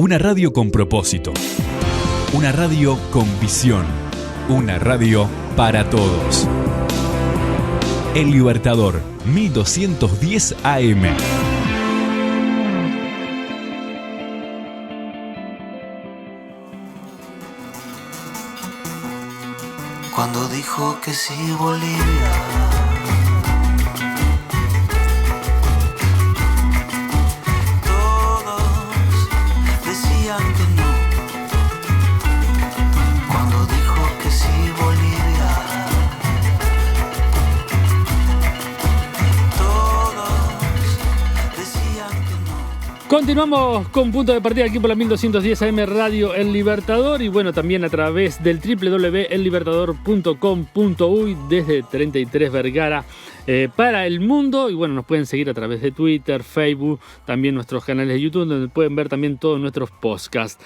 Una radio con propósito. Una radio con visión. Una radio para todos. El Libertador, 1210 AM. Cuando dijo que sí, Bolivia, todos decían que no. Cuando dijo que sí, Bolivia, todos decían que no. Continuamos con Punto de Partida aquí por la 1210 AM Radio El Libertador y bueno, también a través del www.ellibertador.com.uy desde 33 Vergara para el mundo. Y bueno, nos pueden seguir a través de Twitter, Facebook, también nuestros canales de YouTube donde pueden ver también todos nuestros podcasts.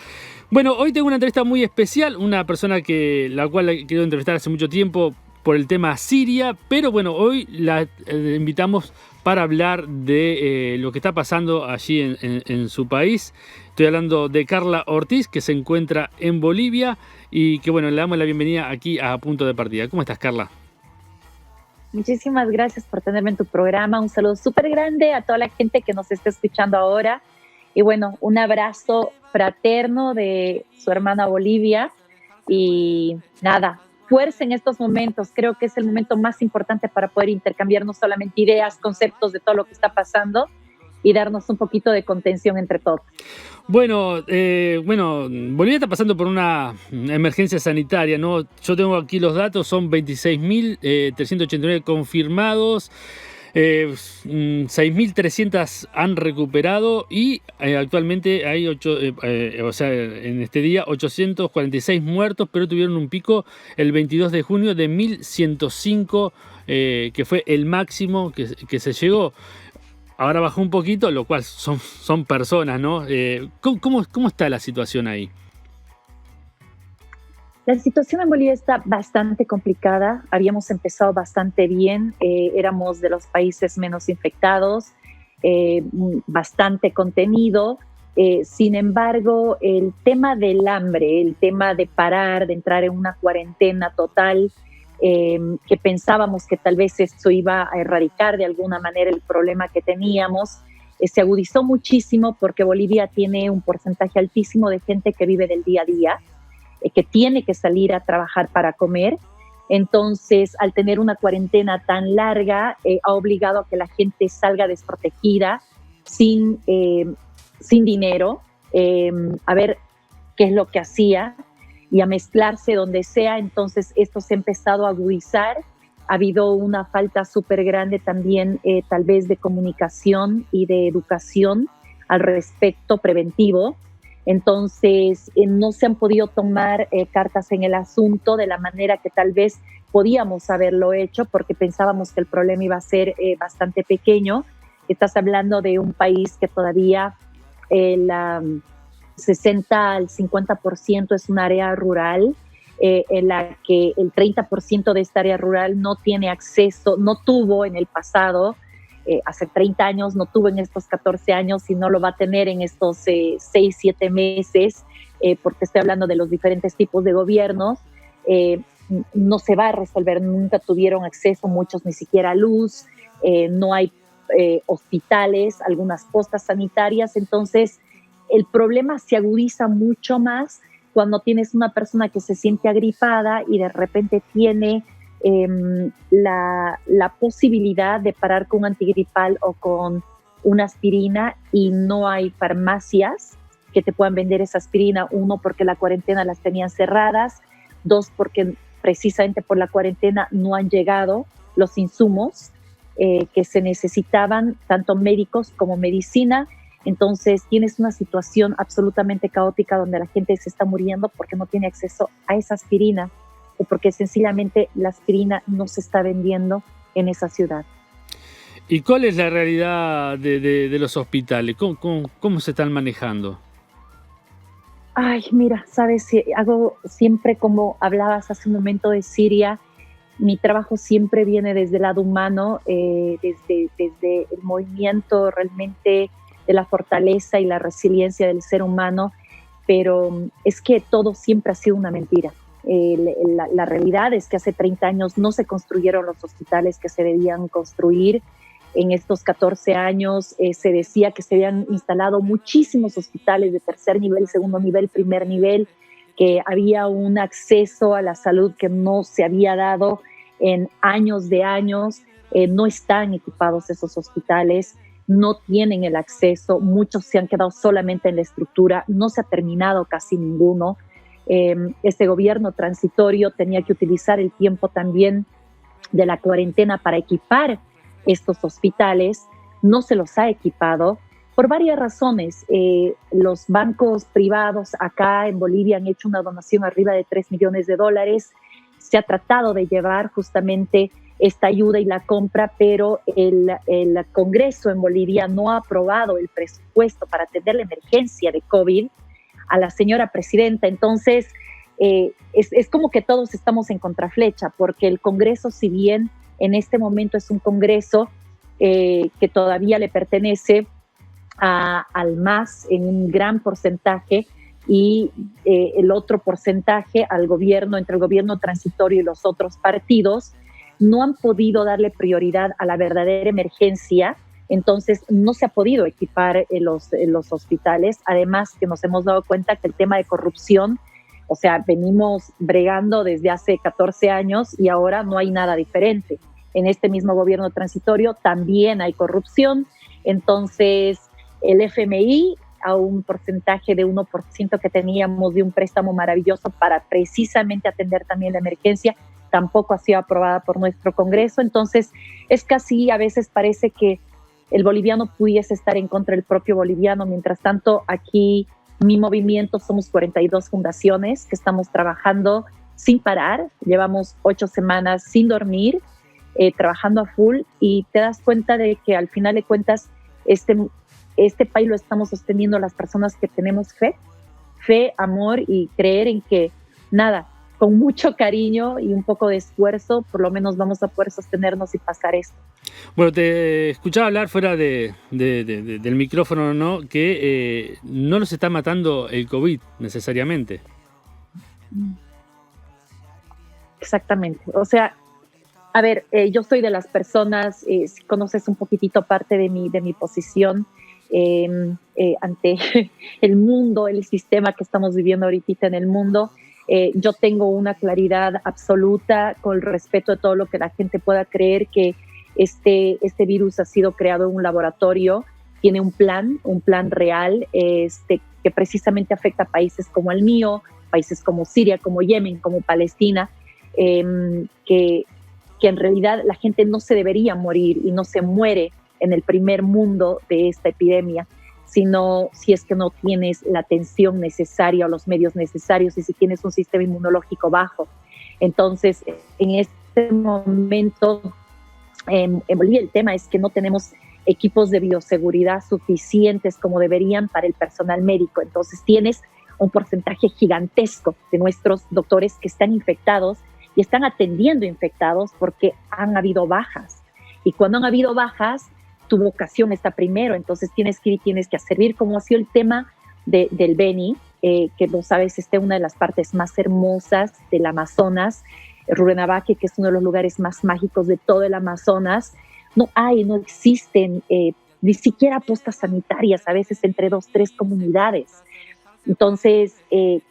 Bueno, hoy tengo una entrevista muy especial, una persona la cual he querido entrevistar hace mucho tiempo por el tema Siria, pero bueno, hoy la invitamos para hablar de lo que está pasando allí en su país. Estoy hablando de Carla Ortiz, que se encuentra en Bolivia y que bueno, le damos la bienvenida aquí a Punto de Partida. ¿Cómo estás, Carla? Muchísimas gracias por tenerme en tu programa. Un saludo súper grande a toda la gente que nos está escuchando ahora. Y bueno, un abrazo fraterno de su hermana Bolivia. Y nada, fuerza en estos momentos. Creo que es el momento más importante para poder intercambiar no solamente ideas, conceptos de todo lo que está pasando y darnos un poquito de contención entre todos. Bueno, Bolivia está pasando por una emergencia sanitaria, ¿no? Yo tengo aquí los datos, son 26.389 confirmados, 6.300 han recuperado y actualmente hay en este día 846 muertos, pero tuvieron un pico el 22 de junio de 1.105, que fue el máximo que se llegó. Ahora bajó un poquito, lo cual son personas, ¿no? ¿Cómo está la situación ahí? La situación en Bolivia está bastante complicada. Habíamos empezado bastante bien. Éramos de los países menos infectados, bastante contenido. Sin embargo, el tema del hambre, el tema de parar, de entrar en una cuarentena total, que pensábamos que tal vez esto iba a erradicar de alguna manera el problema que teníamos, se agudizó muchísimo porque Bolivia tiene un porcentaje altísimo de gente que vive del día a día, que tiene que salir a trabajar para comer. Entonces, al tener una cuarentena tan larga, ha obligado a que la gente salga desprotegida, sin dinero, a ver qué es lo que hacía y a mezclarse donde sea. Entonces, esto se ha empezado a agudizar. Ha habido una falta súper grande también, tal vez, de comunicación y de educación al respecto preventivo. Entonces, no se han podido tomar cartas en el asunto de la manera que tal vez podíamos haberlo hecho, porque pensábamos que el problema iba a ser bastante pequeño. Estás hablando de un país que todavía el 60 al 50% es un área rural, en la que el 30% de esta área rural no tiene acceso, no tuvo en el pasado, hace 30 años, no tuvo en estos 14 años y no lo va a tener en estos 6, 7 meses, porque estoy hablando de los diferentes tipos de gobiernos. No se va a resolver, nunca tuvieron acceso muchos ni siquiera a luz, no hay hospitales, algunas postas sanitarias. Entonces el problema se agudiza mucho más cuando tienes una persona que se siente agripada y de repente tiene la posibilidad de parar con un antigripal o con una aspirina y no hay farmacias que te puedan vender esa aspirina. 1, porque la cuarentena las tenían cerradas. 2, porque precisamente por la cuarentena no han llegado los insumos que se necesitaban, tanto médicos como medicina. Entonces tienes una situación absolutamente caótica donde la gente se está muriendo porque no tiene acceso a esa aspirina o porque sencillamente la aspirina no se está vendiendo en esa ciudad. ¿Y cuál es la realidad de los hospitales? ¿Cómo se están manejando? Ay, mira, sabes, hago siempre, como hablabas hace un momento de Siria, mi trabajo siempre viene desde el lado humano, desde el movimiento realmente de la fortaleza y la resiliencia del ser humano, pero es que todo siempre ha sido una mentira. La realidad es que hace 30 años no se construyeron los hospitales que se debían construir. En estos 14 años se decía que se habían instalado muchísimos hospitales de tercer nivel, segundo nivel, primer nivel, que había un acceso a la salud que no se había dado en años de años. No están equipados esos hospitales, no tienen el acceso, muchos se han quedado solamente en la estructura, no se ha terminado casi ninguno. Este gobierno transitorio tenía que utilizar el tiempo también de la cuarentena para equipar estos hospitales, no se los ha equipado por varias razones. Los bancos privados acá en Bolivia han hecho una donación arriba de $3 millones. Se ha tratado de llevar justamente esta ayuda y la compra, pero el Congreso en Bolivia no ha aprobado el presupuesto para atender la emergencia de COVID a la señora presidenta. Entonces, es como que todos estamos en contraflecha, porque el Congreso, si bien en este momento es un Congreso que todavía le pertenece al MAS en un gran porcentaje, y el otro porcentaje al gobierno, entre el gobierno transitorio y los otros partidos, no han podido darle prioridad a la verdadera emergencia. Entonces no se ha podido equipar los hospitales. Además que nos hemos dado cuenta que el tema de corrupción, o sea, venimos bregando desde hace 14 años y ahora no hay nada diferente. En este mismo gobierno transitorio también hay corrupción. Entonces el FMI, a un porcentaje de 1% que teníamos de un préstamo maravilloso para precisamente atender también la emergencia, tampoco ha sido aprobada por nuestro Congreso. Entonces es casi, a veces parece que el boliviano pudiese estar en contra del propio boliviano. Mientras tanto, aquí mi movimiento somos 42 fundaciones que estamos trabajando sin parar. Llevamos 8 semanas sin dormir, trabajando a full, y te das cuenta de que al final de cuentas este país lo estamos sosteniendo las personas que tenemos fe, amor y creer en que nada, con mucho cariño y un poco de esfuerzo, por lo menos vamos a poder sostenernos y pasar esto. Bueno, te escuchaba hablar fuera del micrófono, ¿no? Que no nos está matando el COVID necesariamente. Exactamente. O sea, a ver, yo soy de las personas, si conoces un poquitito parte de mi posición ante el mundo, el sistema que estamos viviendo ahorita en el mundo. Yo tengo una claridad absoluta con el respeto de todo lo que la gente pueda creer, que este virus ha sido creado en un laboratorio, tiene un plan real, que precisamente afecta a países como el mío, países como Siria, como Yemen, como Palestina, que en realidad la gente no se debería morir y no se muere en el primer mundo de esta epidemia, sino si es que no tienes la atención necesaria o los medios necesarios, y si tienes un sistema inmunológico bajo. Entonces, en este momento, en Bolivia el tema es que no tenemos equipos de bioseguridad suficientes como deberían para el personal médico. Entonces tienes un porcentaje gigantesco de nuestros doctores que están infectados y están atendiendo infectados porque han habido bajas. Y cuando han habido bajas, tu vocación está primero, entonces tienes que ir y tienes que servir, como ha sido el tema del Beni, que vos sabes, una de las partes más hermosas del Amazonas, Rurrenabaque, que es uno de los lugares más mágicos de todo el Amazonas. No existen ni siquiera postas sanitarias, a veces entre 2, 3 comunidades. Entonces,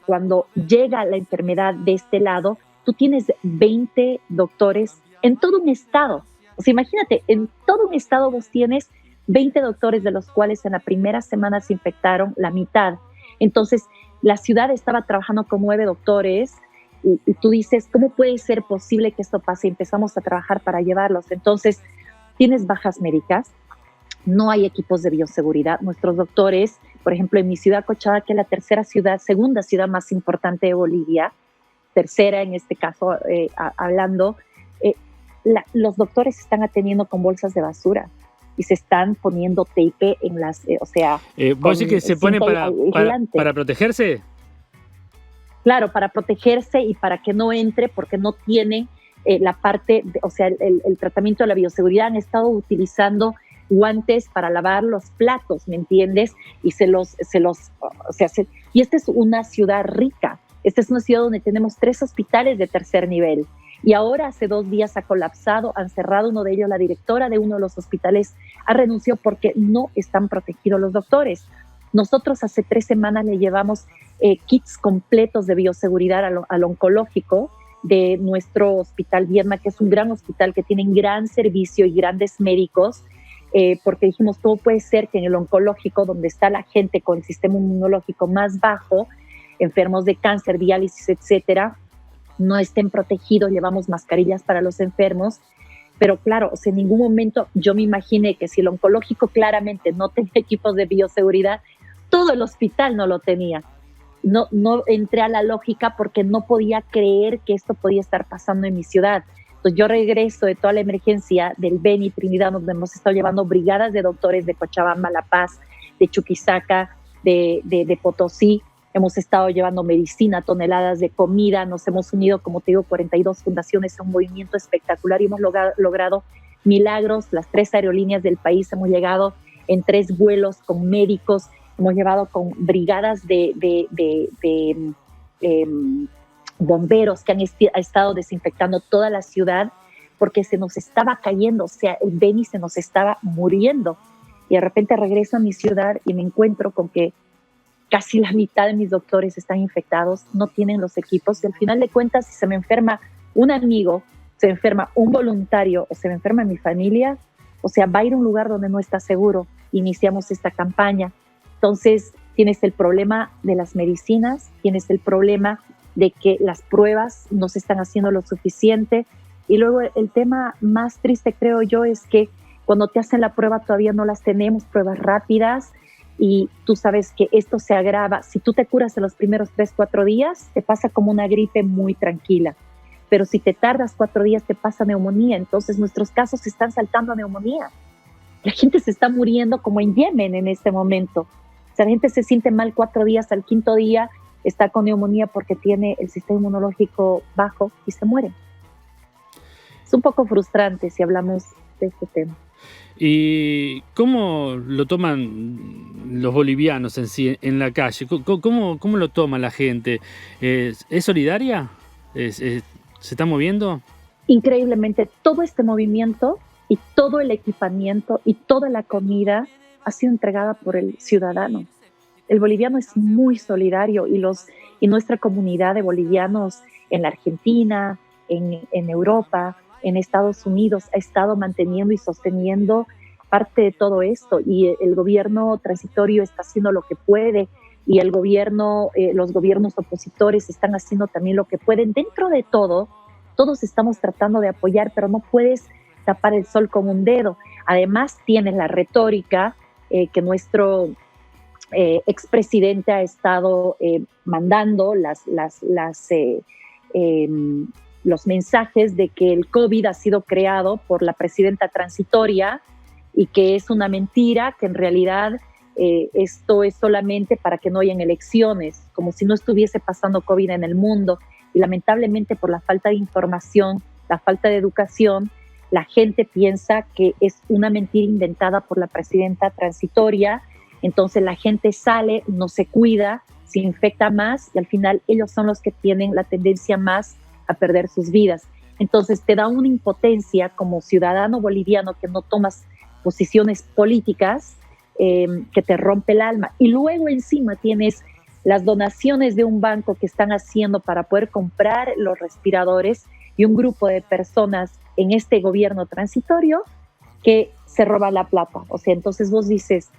cuando llega la enfermedad de este lado, tú tienes 20 doctores en todo un estado. O sea, imagínate, en todo un estado vos tienes 20 doctores, de los cuales en la primera semana se infectaron la mitad. Entonces, la ciudad estaba trabajando con 9 doctores y tú dices, ¿cómo puede ser posible que esto pase? Y empezamos a trabajar para llevarlos. Entonces, tienes bajas médicas, no hay equipos de bioseguridad. Nuestros doctores, por ejemplo, en mi ciudad, Cochabamba, que es la segunda ciudad más importante de Bolivia, tercera en este caso, hablando, los doctores se están atendiendo con bolsas de basura y se están poniendo tape en las, ¿Vos decís que se pone para protegerse? Claro, para protegerse y para que no entre, porque no tienen la parte, el tratamiento de la bioseguridad. Han estado utilizando guantes para lavar los platos, ¿me entiendes? Y y esta es una ciudad rica. Esta es una ciudad donde tenemos 3 hospitales de tercer nivel. Y ahora hace 2 días ha colapsado, han cerrado uno de ellos, la directora de uno de los hospitales ha renunciado porque no están protegidos los doctores. Nosotros hace 3 semanas le llevamos kits completos de bioseguridad al oncológico de nuestro hospital Viedma, que es un gran hospital que tiene gran servicio y grandes médicos, porque dijimos, ¿cómo puede ser que en el oncológico, donde está la gente con el sistema inmunológico más bajo, enfermos de cáncer, diálisis, etcétera, no estén protegidos? Llevamos mascarillas para los enfermos, pero claro, o sea, en ningún momento yo me imaginé que si el oncológico claramente no tenía equipos de bioseguridad, todo el hospital no lo tenía. No entré a la lógica porque no podía creer que esto podía estar pasando en mi ciudad. Entonces yo regreso de toda la emergencia del Beni Trinidad, donde hemos estado llevando brigadas de doctores de Cochabamba, La Paz, de Chuquisaca, de Potosí. Hemos estado llevando medicina, toneladas de comida. Nos hemos unido, como te digo, 42 fundaciones a un movimiento espectacular y hemos logrado milagros. Las 3 aerolíneas del país hemos llegado en 3 vuelos con médicos. Hemos llevado con brigadas de bomberos que han estado desinfectando toda la ciudad porque se nos estaba cayendo, o sea, el Beni se nos estaba muriendo. Y de repente regreso a mi ciudad y me encuentro con que casi la mitad de mis doctores están infectados, no tienen los equipos y al final de cuentas, si se me enferma un amigo, se me enferma un voluntario o se me enferma mi familia, o sea, va a ir a un lugar donde no está seguro. Iniciamos esta campaña. Entonces, tienes el problema de las medicinas, tienes el problema de que las pruebas no se están haciendo lo suficiente. Y luego el tema más triste, creo yo, es que cuando te hacen la prueba todavía no las tenemos, pruebas rápidas, y tú sabes que esto se agrava. Si tú te curas en los primeros 3-4 días, te pasa como una gripe muy tranquila. Pero si te tardas 4 días, te pasa neumonía. Entonces, nuestros casos están saltando a neumonía. La gente se está muriendo como en Yemen en este momento. O sea, la gente se siente mal 4 días, al 5.º día está con neumonía porque tiene el sistema inmunológico bajo y se muere. Es un poco frustrante si hablamos de este tema. ¿Y cómo lo toman los bolivianos en sí, en la calle? ¿Cómo lo toma la gente? ¿Es solidaria? ¿Se está moviendo? Increíblemente, todo este movimiento y todo el equipamiento y toda la comida ha sido entregada por el ciudadano. El boliviano es muy solidario y nuestra comunidad de bolivianos en la Argentina, en Europa, en Estados Unidos, ha estado manteniendo y sosteniendo parte de todo esto. Y el gobierno transitorio está haciendo lo que puede y el gobierno, los gobiernos opositores están haciendo también lo que pueden. Dentro de todo, todos estamos tratando de apoyar, pero no puedes tapar el sol con un dedo. Además, tienes la retórica que nuestro expresidente ha estado mandando los mensajes de que el COVID ha sido creado por la presidenta transitoria y que es una mentira, que en realidad esto es solamente para que no hayan elecciones, como si no estuviese pasando COVID en el mundo. Y lamentablemente por la falta de información, la falta de educación, la gente piensa que es una mentira inventada por la presidenta transitoria. Entonces la gente sale, no se cuida, se infecta más y al final ellos son los que tienen la tendencia más a perder sus vidas. Entonces te da una impotencia como ciudadano boliviano que no tomas posiciones políticas, que te rompe el alma. Y luego encima tienes las donaciones de un banco que están haciendo para poder comprar los respiradores y un grupo de personas en este gobierno transitorio que se roba la plata. O sea, entonces vos dices,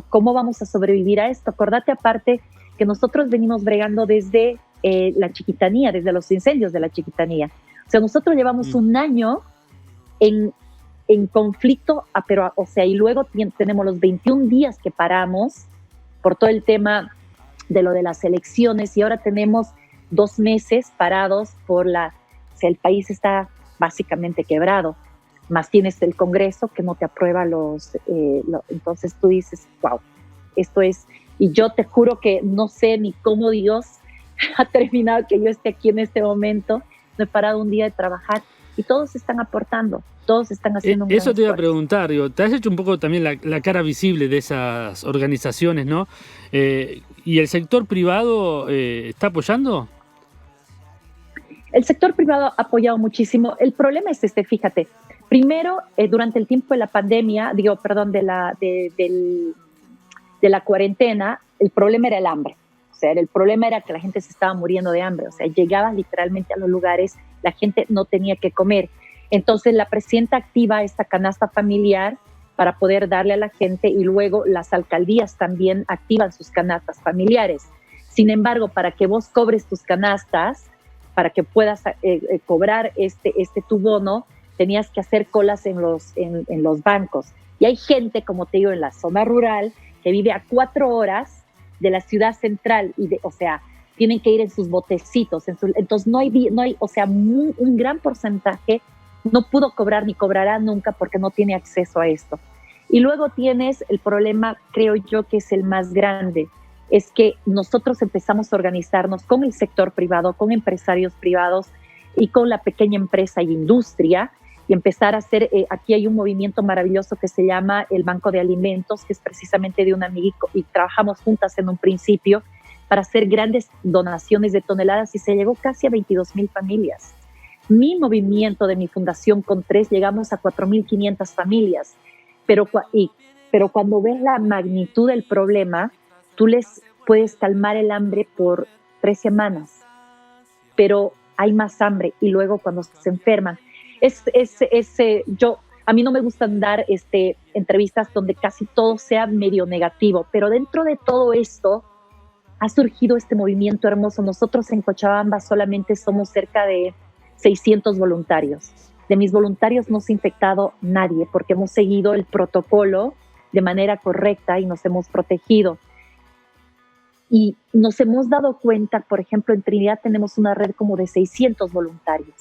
¿cómo vamos a sobrevivir a esto? Acordate aparte que nosotros venimos bregando desde la Chiquitanía, desde los incendios de la Chiquitanía. O sea, nosotros llevamos un año en conflicto, pero, o sea, y luego tenemos los 21 días que paramos por todo el tema de lo de las elecciones y ahora tenemos 2 meses parados o sea, el país está básicamente quebrado, más tienes el Congreso que no te aprueba entonces tú dices, wow, esto es, y yo te juro que no sé ni cómo Dios ha terminado que yo esté aquí en este momento, no he parado un día de trabajar y todos están aportando. todos están haciendo un gran Eso te iba a esfuerzo. preguntar, digo, te has hecho un poco también la cara visible de esas organizaciones, ¿no? ¿Y el sector privado está apoyando? El sector privado ha apoyado muchísimo. El problema es fíjate, primero, durante el tiempo de la pandemia, de la cuarentena, el problema era el hambre. O sea, el problema era que la gente se estaba muriendo de hambre. O sea, llegabas literalmente a los lugares, la gente no tenía que comer. Entonces, la presidenta activa esta canasta familiar para poder darle a la gente, y luego las alcaldías también activan sus canastas familiares. Sin embargo, para que vos cobres tus canastas, para que puedas cobrar tu bono, tenías que hacer colas en los bancos. Y hay gente, como te digo, en la zona rural, que vive a 4 horas de la ciudad central, o sea, tienen que ir en sus botecitos. Entonces no hay, o sea, un gran porcentaje no pudo cobrar ni cobrará nunca porque no tiene acceso a esto. Y luego tienes el problema, creo yo, que es el más grande, es que nosotros empezamos a organizarnos con el sector privado, con empresarios privados y con la pequeña empresa y industria, y empezar a hacer, aquí hay un movimiento maravilloso que se llama el Banco de Alimentos, que es precisamente de un amigo, y trabajamos juntas en un principio para hacer grandes donaciones de toneladas, y se llegó casi a 22,000 familias. Mi movimiento de mi fundación con 3 llegamos a 4,500 familias, pero cuando ves la magnitud del problema, tú les puedes calmar el hambre por 3 semanas, pero hay más hambre, y luego cuando se enferman, a mí no me gustan dar entrevistas donde casi todo sea medio negativo, pero dentro de todo esto ha surgido este movimiento hermoso. Nosotros en Cochabamba solamente somos cerca de 600 voluntarios. De mis voluntarios no se ha infectado nadie porque hemos seguido el protocolo de manera correcta y nos hemos protegido. Y nos hemos dado cuenta, por ejemplo, en Trinidad tenemos una red como de 600 voluntarios,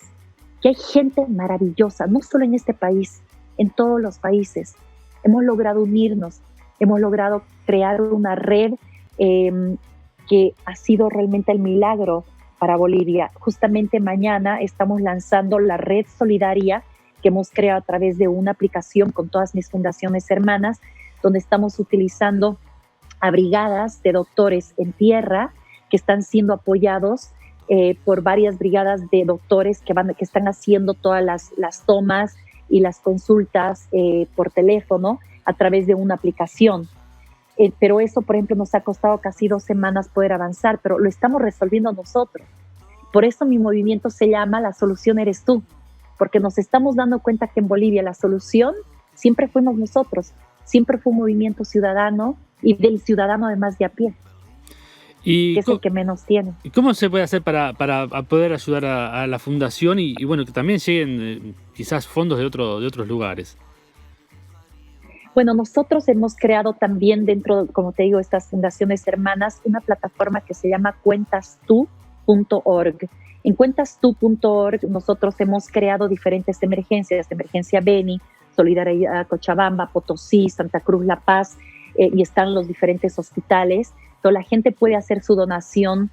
que hay gente maravillosa, no solo en este país, en todos los países. Hemos logrado unirnos, hemos logrado crear una red que ha sido realmente el milagro para Bolivia. Justamente mañana estamos lanzando la red solidaria que hemos creado a través de una aplicación con todas mis fundaciones hermanas, donde estamos utilizando a brigadas de doctores en tierra que están siendo apoyados por varias brigadas de doctores que están haciendo todas las tomas y las consultas por teléfono a través de una aplicación. Pero eso, por ejemplo, nos ha costado casi 2 semanas poder avanzar, pero lo estamos resolviendo nosotros. Por eso mi movimiento se llama La Solución Eres Tú, porque nos estamos dando cuenta que en Bolivia la solución siempre fuimos nosotros, siempre fue un movimiento ciudadano y del ciudadano además de a pie, que es el que menos tiene. ¿Y cómo se puede hacer para poder ayudar a la fundación y bueno, que también lleguen quizás fondos de otros lugares? Bueno, nosotros hemos creado también dentro, como te digo, estas fundaciones hermanas, una plataforma que se llama cuentastu.org. En cuentastu.org nosotros hemos creado diferentes emergencias, Emergencia Beni, Solidaridad Cochabamba, Potosí, Santa Cruz, La Paz, y están los diferentes hospitales. Entonces la gente puede hacer su donación,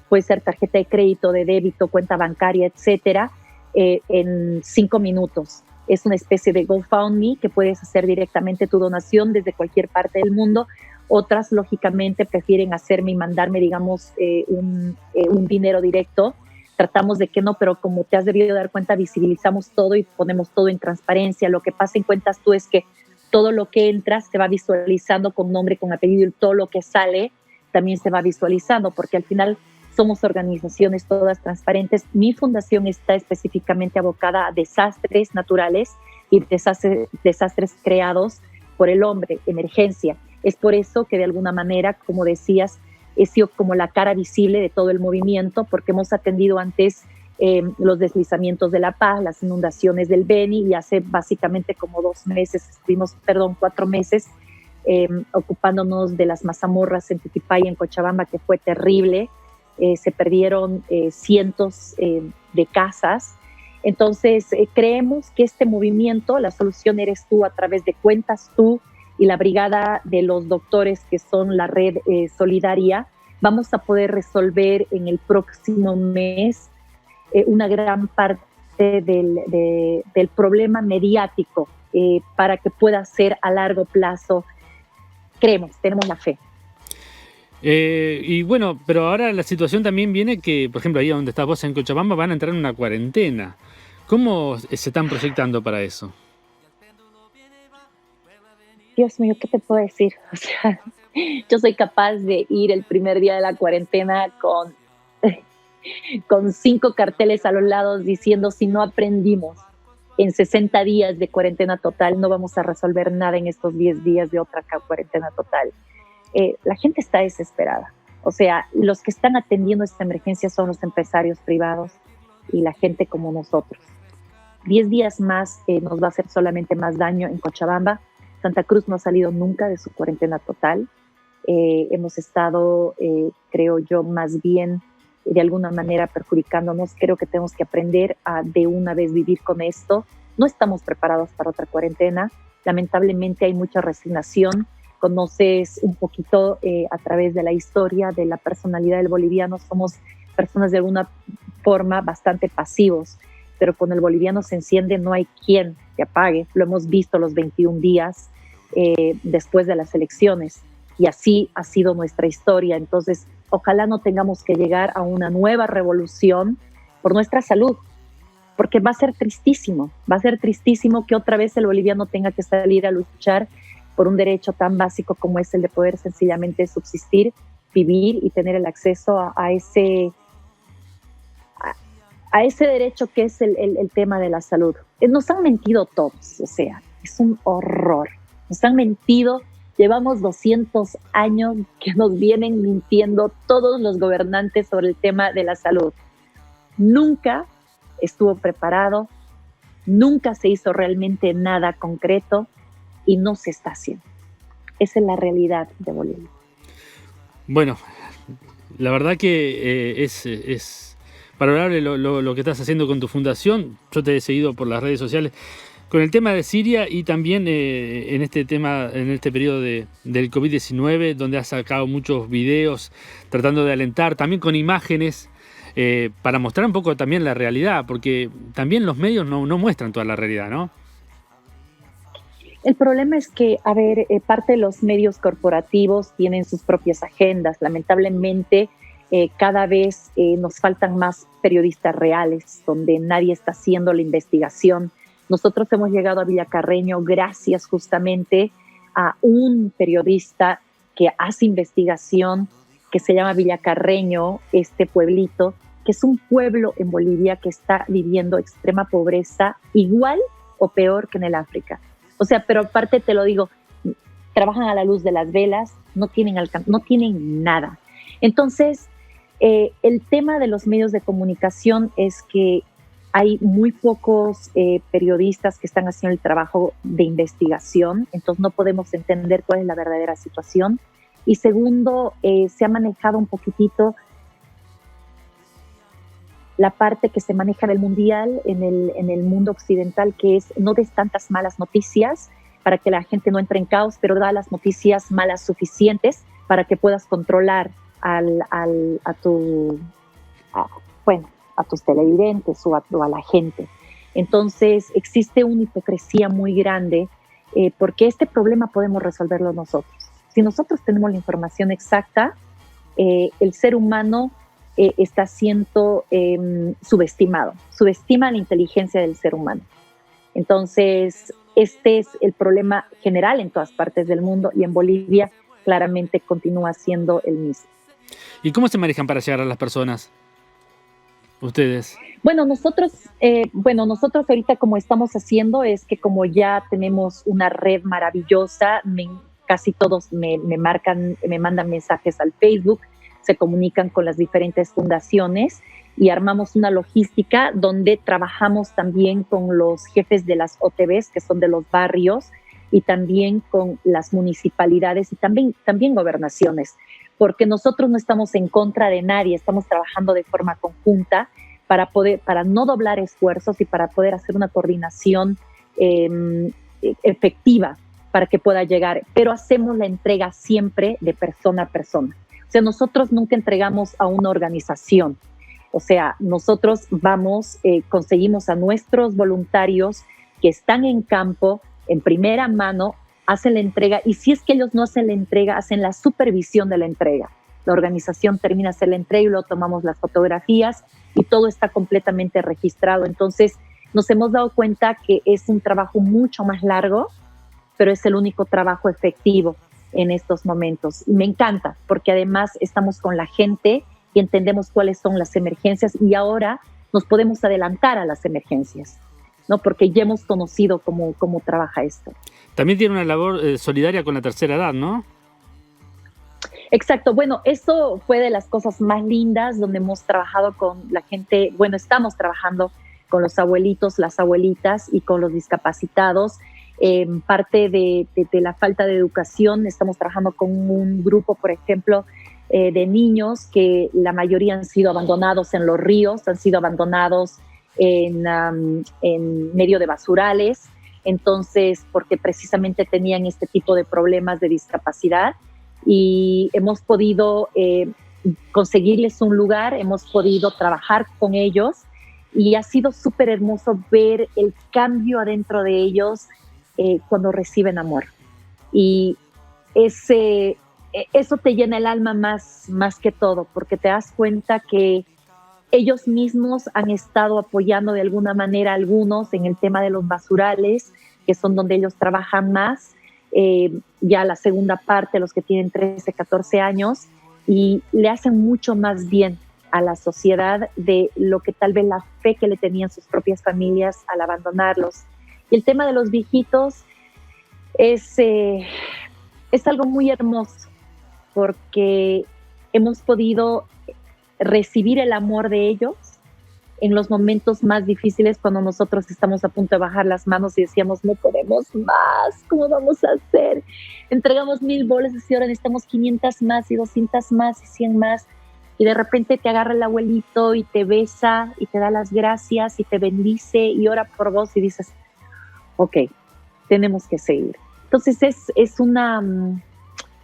puede ser tarjeta de crédito, de débito, cuenta bancaria, etcétera, en 5 minutos. Es una especie de GoFundMe que puedes hacer directamente tu donación desde cualquier parte del mundo. Otras, lógicamente, prefieren hacerme y mandarme, digamos, un dinero directo. Tratamos de que no, pero como te has debido dar cuenta, visibilizamos todo y ponemos todo en transparencia. Lo que pasa en Cuentas Tú es que todo lo que entra se va visualizando con nombre, con apellido, y todo lo que sale también se va visualizando, porque al final somos organizaciones todas transparentes. Mi fundación está específicamente abocada a desastres naturales y desastres creados por el hombre, emergencia. Es por eso que de alguna manera, como decías, he sido como la cara visible de todo el movimiento, porque hemos atendido antes los deslizamientos de La Paz, las inundaciones del Beni, y hace básicamente como 4 meses, ocupándonos de las mazamorras en Tutipay, en Cochabamba, que fue terrible. Se perdieron cientos de casas. Entonces, creemos que este movimiento, La Solución Eres Tú, a través de Cuentas Tú y la brigada de los doctores, que son la red solidaria, vamos a poder resolver en el próximo mes una gran parte parte del problema mediático para que pueda ser a largo plazo. Tenemos la fe. Y bueno, pero ahora la situación también viene que, por ejemplo, ahí donde estás vos en Cochabamba van a entrar en una cuarentena. ¿Cómo se están proyectando para eso? Dios mío, ¿qué te puedo decir? O sea, yo soy capaz de ir el primer día de la cuarentena con 5 carteles a los lados diciendo: si no aprendimos en 60 días de cuarentena total, no vamos a resolver nada en estos 10 días de otra cuarentena total. La gente está desesperada. O sea, los que están atendiendo esta emergencia son los empresarios privados y la gente como nosotros. 10 días más nos va a hacer solamente más daño en Cochabamba. Santa Cruz no ha salido nunca de su cuarentena total. Hemos estado, creo yo, más bien de alguna manera perjudicándonos. Creo que tenemos que aprender a de una vez vivir con esto. No estamos preparados para otra cuarentena. Lamentablemente hay mucha resignación. Conoces un poquito a través de la historia, de la personalidad del boliviano. Somos personas de alguna forma bastante pasivos, pero cuando el boliviano se enciende no hay quien que apague. Lo hemos visto los 21 días después de las elecciones, y así ha sido nuestra historia. Entonces, ojalá no tengamos que llegar a una nueva revolución por nuestra salud, porque va a ser tristísimo que otra vez el boliviano tenga que salir a luchar por un derecho tan básico como es el de poder sencillamente subsistir, vivir y tener el acceso a ese derecho que es el tema de la salud. Nos han mentido todos, o sea, es un horror. Nos han mentido. Llevamos 200 años que nos vienen mintiendo todos los gobernantes sobre el tema de la salud. Nunca estuvo preparado, nunca se hizo realmente nada concreto y no se está haciendo. Esa es la realidad de Bolivia. Bueno, la verdad que es valorable lo que estás haciendo con tu fundación. Yo te he seguido por las redes sociales con el tema de Siria y también en este periodo del COVID-19, donde has sacado muchos videos tratando de alentar, también con imágenes, para mostrar un poco también la realidad, porque también los medios no muestran toda la realidad, ¿no? El problema es que, parte de los medios corporativos tienen sus propias agendas. Lamentablemente, cada vez nos faltan más periodistas reales, donde nadie está haciendo la investigación. Nosotros hemos llegado a Villacarreño gracias justamente a un periodista que hace investigación, que se llama Villacarreño, este pueblito, que es un pueblo en Bolivia que está viviendo extrema pobreza, igual o peor que en el África. O sea, pero aparte te lo digo, trabajan a la luz de las velas, no tienen nada. Entonces, el tema de los medios de comunicación es que hay muy pocos periodistas que están haciendo el trabajo de investigación, entonces no podemos entender cuál es la verdadera situación. Y segundo, se ha manejado un poquitito la parte que se maneja del mundial en el mundo occidental, que es no des tantas malas noticias para que la gente no entre en caos, pero da las noticias malas suficientes para que puedas controlar a tus televidentes o a la gente. Entonces existe una hipocresía muy grande porque este problema podemos resolverlo nosotros. Si nosotros tenemos la información exacta, el ser humano está siendo subestimado. Subestima la inteligencia del ser humano. Entonces, este es el problema general en todas partes del mundo y en Bolivia claramente continúa siendo el mismo. ¿Y cómo se manejan para llegar a las personas? ¿Ustedes? Bueno, nosotros ahorita como estamos haciendo es que como ya tenemos una red maravillosa, casi todos me mandan mensajes al Facebook, se comunican con las diferentes fundaciones y armamos una logística donde trabajamos también con los jefes de las OTBs, que son de los barrios, y también con las municipalidades y también gobernaciones, porque nosotros no estamos en contra de nadie, estamos trabajando de forma conjunta para no doblar esfuerzos y para poder hacer una coordinación efectiva para que pueda llegar, pero hacemos la entrega siempre de persona a persona. O sea, nosotros nunca entregamos a una organización. O sea, nosotros vamos, conseguimos a nuestros voluntarios que están en campo, en primera mano, hacen la entrega, y si es que ellos no hacen la entrega, hacen la supervisión de la entrega. La organización termina de hacer la entrega y luego tomamos las fotografías y todo está completamente registrado. Entonces, nos hemos dado cuenta que es un trabajo mucho más largo, pero es el único trabajo efectivo en estos momentos. Y me encanta, porque además estamos con la gente y entendemos cuáles son las emergencias y ahora nos podemos adelantar a las emergencias, ¿no? Porque ya hemos conocido cómo trabaja esto. También tiene una labor solidaria con la tercera edad, ¿no? Exacto, bueno, eso fue de las cosas más lindas donde hemos trabajado con la gente, bueno, estamos trabajando con los abuelitos, las abuelitas y con los discapacitados. Parte de la falta de educación, estamos trabajando con un grupo, por ejemplo, de niños que la mayoría han sido abandonados en los ríos, han sido abandonados en medio de basurales, entonces, porque precisamente tenían este tipo de problemas de discapacidad. Y hemos podido conseguirles un lugar, hemos podido trabajar con ellos y ha sido súper hermoso ver el cambio adentro de ellos cuando reciben amor. Y eso te llena el alma más que todo, porque te das cuenta que ellos mismos han estado apoyando de alguna manera a algunos en el tema de los basurales, que son donde ellos trabajan más. Ya la segunda parte, los que tienen 13, 14 años, y le hacen mucho más bien a la sociedad de lo que tal vez la fe que le tenían sus propias familias al abandonarlos. Y el tema de los viejitos es algo muy hermoso, porque hemos podido recibir el amor de ellos en los momentos más difíciles, cuando nosotros estamos a punto de bajar las manos y decíamos, no podemos más, ¿cómo vamos a hacer? Entregamos 1,000 bolsas y ahora necesitamos 500 más y 200 más y 100 más. Y de repente te agarra el abuelito y te besa y te da las gracias y te bendice y ora por vos y dices, ok, tenemos que seguir. Entonces es un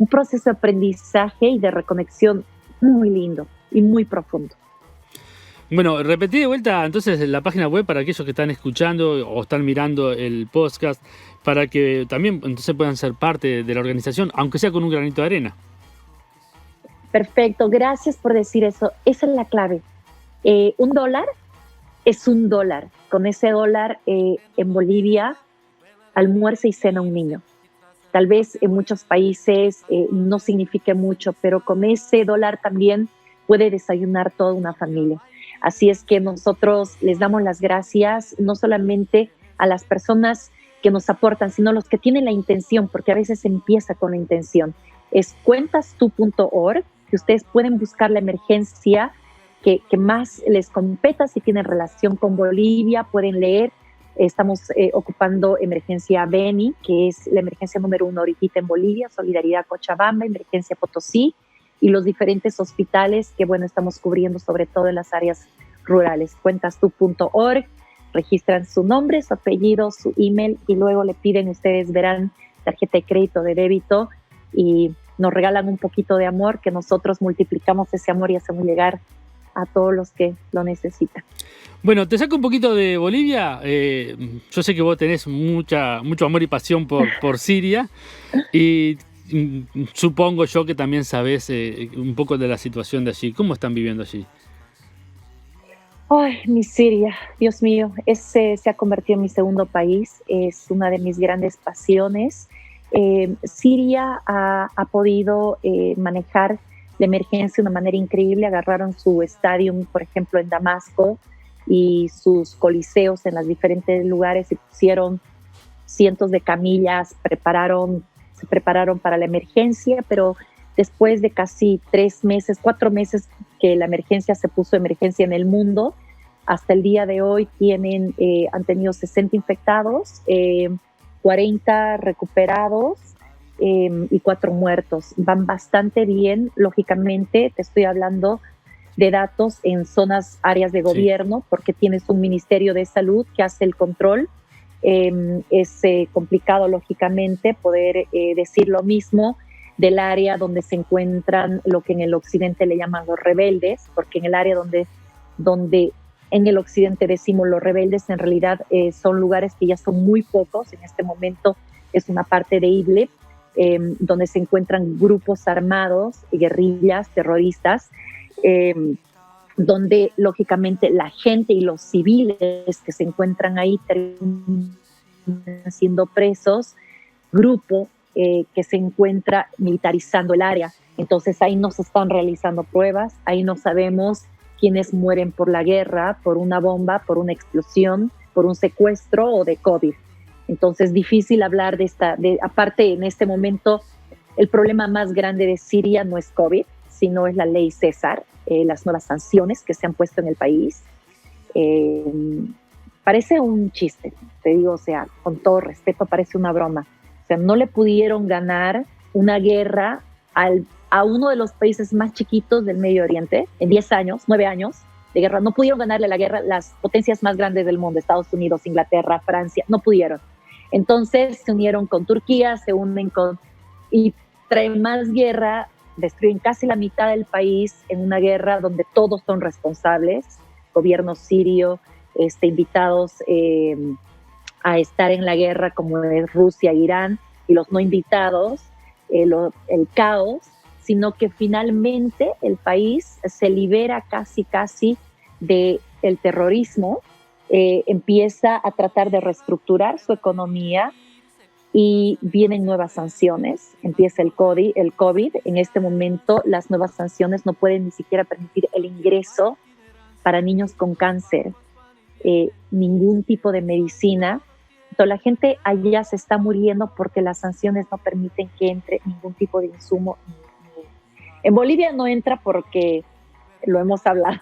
proceso de aprendizaje y de reconexión muy lindo y muy profundo. Bueno, repetí de vuelta entonces la página web para aquellos que están escuchando o están mirando el podcast, para que también entonces puedan ser parte de la organización, aunque sea con un granito de arena. Perfecto, gracias por decir eso. Esa es la clave. $1 es $1. Con ese dólar en Bolivia almuerza y cena un niño. Tal vez en muchos países no signifique mucho, pero con ese dólar también puede desayunar toda una familia. Así es que nosotros les damos las gracias no solamente a las personas que nos aportan, sino a los que tienen la intención, porque a veces empieza con la intención. Es cuentastu.org, que ustedes pueden buscar la emergencia que más les competa, si tienen relación con Bolivia, pueden leer. Estamos ocupando emergencia Beni, que es la emergencia número 1 ahorita en Bolivia, Solidaridad Cochabamba, emergencia Potosí, y los diferentes hospitales que, bueno, estamos cubriendo sobre todo en las áreas rurales. Cuentastu.org, registran su nombre, su apellido, su email y luego le piden, ustedes verán, tarjeta de crédito, de débito, y nos regalan un poquito de amor, que nosotros multiplicamos ese amor y hacemos llegar a todos los que lo necesitan. Bueno, te saco un poquito de Bolivia. Yo sé que vos tenés mucho amor y pasión por Siria, y supongo yo que también sabés un poco de la situación de allí. ¿Cómo están viviendo allí? Ay, mi Siria, Dios mío, ese se ha convertido en mi segundo país, es una de mis grandes pasiones. Siria ha podido manejar la emergencia de una manera increíble. Agarraron su estadio, por ejemplo, en Damasco, y sus coliseos en los diferentes lugares y pusieron cientos de camillas, se prepararon para la emergencia, pero después de casi 4 meses que la emergencia se puso emergencia en el mundo, hasta el día de hoy han tenido 60 infectados, 40 recuperados y 4 muertos. Van bastante bien, lógicamente, te estoy hablando de datos en áreas de gobierno, sí, porque tienes un ministerio de salud que hace el control. Es complicado, lógicamente, poder decir lo mismo del área donde se encuentran lo que en el occidente le llaman los rebeldes, porque en el área donde donde en el occidente decimos los rebeldes, en realidad son lugares que ya son muy pocos. En este momento es una parte de Idlib, donde se encuentran grupos armados, guerrillas, terroristas, donde lógicamente la gente y los civiles que se encuentran ahí terminan siendo presos, grupo que se encuentra militarizando el área. Entonces ahí no se están realizando pruebas, ahí no sabemos quiénes mueren por la guerra, por una bomba, por una explosión, por un secuestro o de COVID. Entonces difícil hablar aparte en este momento el problema más grande de Siria no es COVID, sino es la ley César, las nuevas sanciones que se han puesto en el país. Parece un chiste, te digo, o sea, con todo respeto, parece una broma. O sea, no le pudieron ganar una guerra a uno de los países más chiquitos del Medio Oriente en 10 años, 9 años de guerra. No pudieron ganarle la guerra las potencias más grandes del mundo, Estados Unidos, Inglaterra, Francia, no pudieron. Entonces se unieron con Turquía, se unen y traen más guerra, destruyen casi la mitad del país en una guerra donde todos son responsables, gobierno sirio, invitados a estar en la guerra como es Rusia, Irán, y los no invitados, el caos, sino que finalmente el país se libera casi del terrorismo, empieza a tratar de reestructurar su economía y vienen nuevas sanciones, empieza el COVID. En este momento las nuevas sanciones no pueden ni siquiera permitir el ingreso para niños con cáncer, ningún tipo de medicina. Entonces la gente allá se está muriendo porque las sanciones no permiten que entre ningún tipo de insumo. En Bolivia no entra porque lo hemos hablado,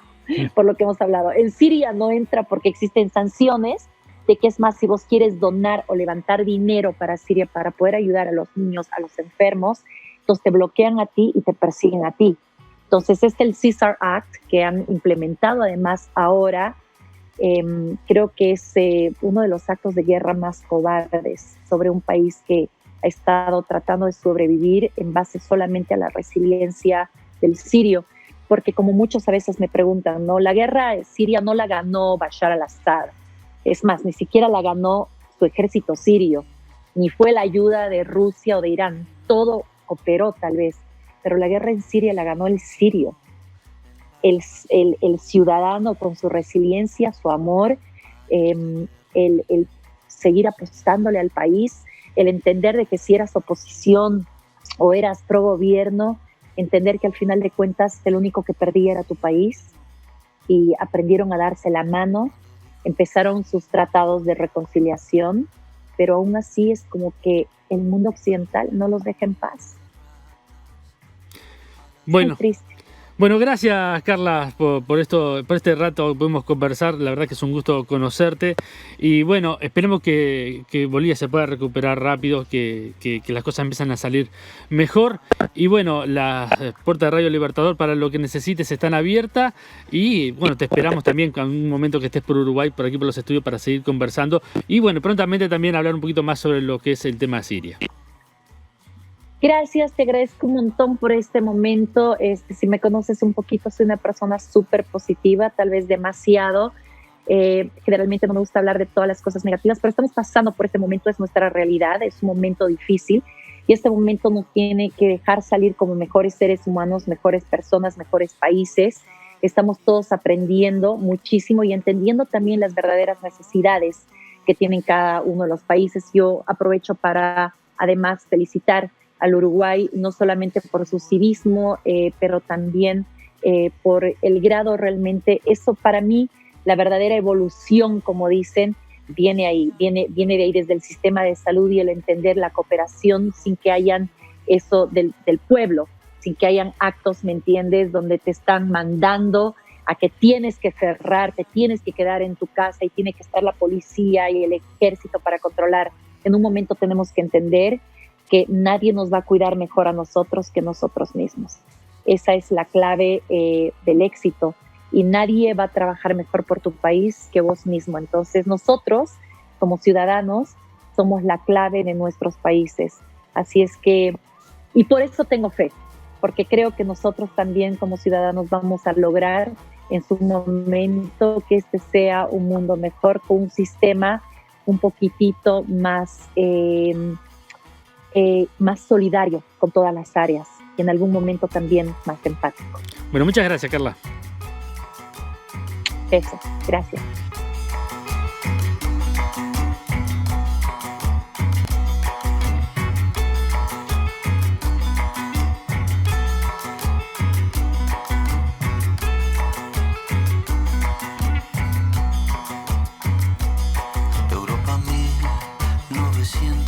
por lo que hemos hablado. En Siria no entra porque existen sanciones de que es más, si vos quieres donar o levantar dinero para Siria para poder ayudar a los niños, a los enfermos, entonces te bloquean a ti y te persiguen a ti. Entonces el César Act que han implementado además ahora, creo que es uno de los actos de guerra más cobardes sobre un país que ha estado tratando de sobrevivir en base solamente a la resiliencia del sirio, porque como muchos a veces me preguntan, ¿no? La guerra siria no la ganó Bashar al-Assad, es más, ni siquiera la ganó su ejército sirio, ni fue la ayuda de Rusia o de Irán, todo cooperó tal vez, pero la guerra en Siria la ganó el sirio, el ciudadano con su resiliencia, su amor, el seguir apostándole al país, el entender de que si eras oposición o eras pro gobierno, entender que al final de cuentas el único que perdía era tu país, y aprendieron a darse la mano, empezaron sus tratados de reconciliación, pero aún así es como que el mundo occidental no los deja en paz. Bueno. Muy triste. Bueno, gracias Carla por este rato que pudimos conversar, la verdad que es un gusto conocerte y bueno, esperemos que Bolivia se pueda recuperar rápido, que las cosas empiezan a salir mejor y bueno, las puertas de Radio Libertador para lo que necesites están abiertas y bueno, te esperamos también en un momento que estés por Uruguay, por aquí por los estudios para seguir conversando y bueno, prontamente también hablar un poquito más sobre lo que es el tema de Siria. Gracias, te agradezco un montón por este momento. Si me conoces un poquito, soy una persona súper positiva, tal vez demasiado. Generalmente no me gusta hablar de todas las cosas negativas, pero estamos pasando por este momento, es nuestra realidad, es un momento difícil y este momento nos tiene que dejar salir como mejores seres humanos, mejores personas, mejores países. Estamos todos aprendiendo muchísimo y entendiendo también las verdaderas necesidades que tienen cada uno de los países. Yo aprovecho para además felicitar al Uruguay, no solamente por su civismo, pero también por el grado realmente, eso para mí, la verdadera evolución, como dicen, viene ahí, viene de ahí desde el sistema de salud y el entender la cooperación sin que hayan eso del pueblo, sin que hayan actos, ¿me entiendes?, donde te están mandando a que tienes que cerrarte, tienes que quedar en tu casa y tiene que estar la policía y el ejército para controlar. En un momento tenemos que entender que nadie nos va a cuidar mejor a nosotros que nosotros mismos. Esa es la clave del éxito y nadie va a trabajar mejor por tu país que vos mismo. Entonces nosotros, como ciudadanos, somos la clave de nuestros países. Así es que, y por eso tengo fe, porque creo que nosotros también como ciudadanos vamos a lograr en su momento que este sea un mundo mejor, con un sistema un poquitito más, más solidario con todas las áreas y en algún momento también más empático. Bueno, muchas gracias, Carla. Eso, gracias. Europa 1900